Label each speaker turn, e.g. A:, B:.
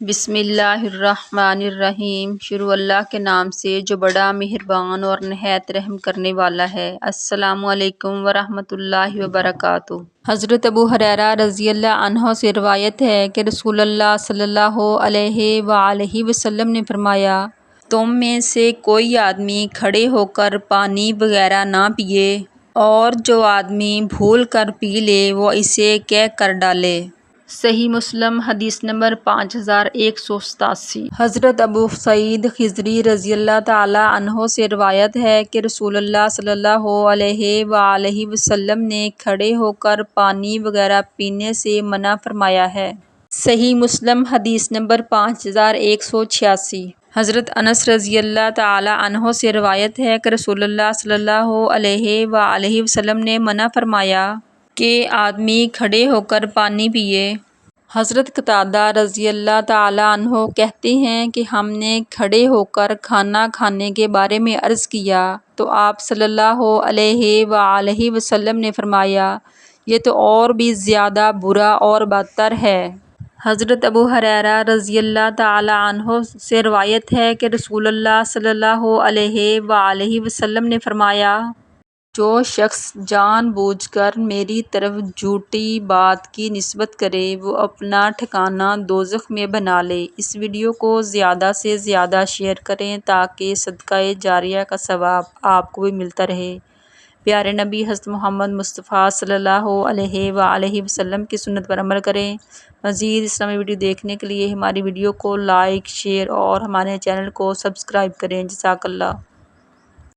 A: بسم اللہ الرحمن الرحیم۔ شروع اللہ کے نام سے جو بڑا مہربان اور نہایت رحم کرنے والا ہے۔ السلام علیکم ورحمۃ اللہ وبرکاتہ۔ حضرت ابو ہریرہ رضی اللہ عنہ سے روایت ہے کہ رسول اللہ صلی اللہ علیہ وآلہ وسلم نے فرمایا، تم میں سے کوئی آدمی کھڑے ہو کر پانی وغیرہ نہ پیے، اور جو آدمی بھول کر پی لے وہ اسے کہہ کر ڈالے۔ صحیح مسلم حدیث نمبر 5187۔ حضرت ابو سعید خدری رضی اللہ تعالیٰ عنہ سے روایت ہے کہ رسول اللہ صلی اللہ علیہ وآلہ وسلم نے کھڑے ہو کر پانی وغیرہ پینے سے منع فرمایا ہے۔ صحیح مسلم حدیث نمبر 5186۔ حضرت انس رضی اللہ تعالیٰ عنہ سے روایت ہے کہ رسول اللہ صلی اللہ علیہ وآلہ وسلم نے منع فرمایا کہ آدمی کھڑے ہو کر پانی پیے۔ حضرت قتادہ رضی اللہ تعالیٰ عنہ کہتے ہیں کہ ہم نے کھڑے ہو کر کھانا کھانے کے بارے میں عرض کیا تو آپ صلی اللہ علیہ وآلہ وسلم نے فرمایا، یہ تو اور بھی زیادہ برا اور بدتر ہے۔ حضرت ابو ہریرہ رضی اللہ تعالیٰ عنہ سے روایت ہے کہ رسول اللہ صلی اللہ علیہ وآلہ وسلم نے فرمایا، جو شخص جان بوجھ کر میری طرف جھوٹی بات کی نسبت کرے وہ اپنا ٹھکانہ دوزخ میں بنا لے۔ اس ویڈیو کو زیادہ سے زیادہ شیئر کریں تاکہ صدقہ جاریہ کا ثواب آپ کو بھی ملتا رہے۔ پیارے نبی حضرت محمد مصطفیٰ صلی اللہ علیہ وآلہ وسلم کی سنت پر عمل کریں۔ مزید اسلامی ویڈیو دیکھنے کے لیے ہماری ویڈیو کو لائک، شیئر اور ہمارے چینل کو سبسکرائب کریں۔ جزاک اللہ۔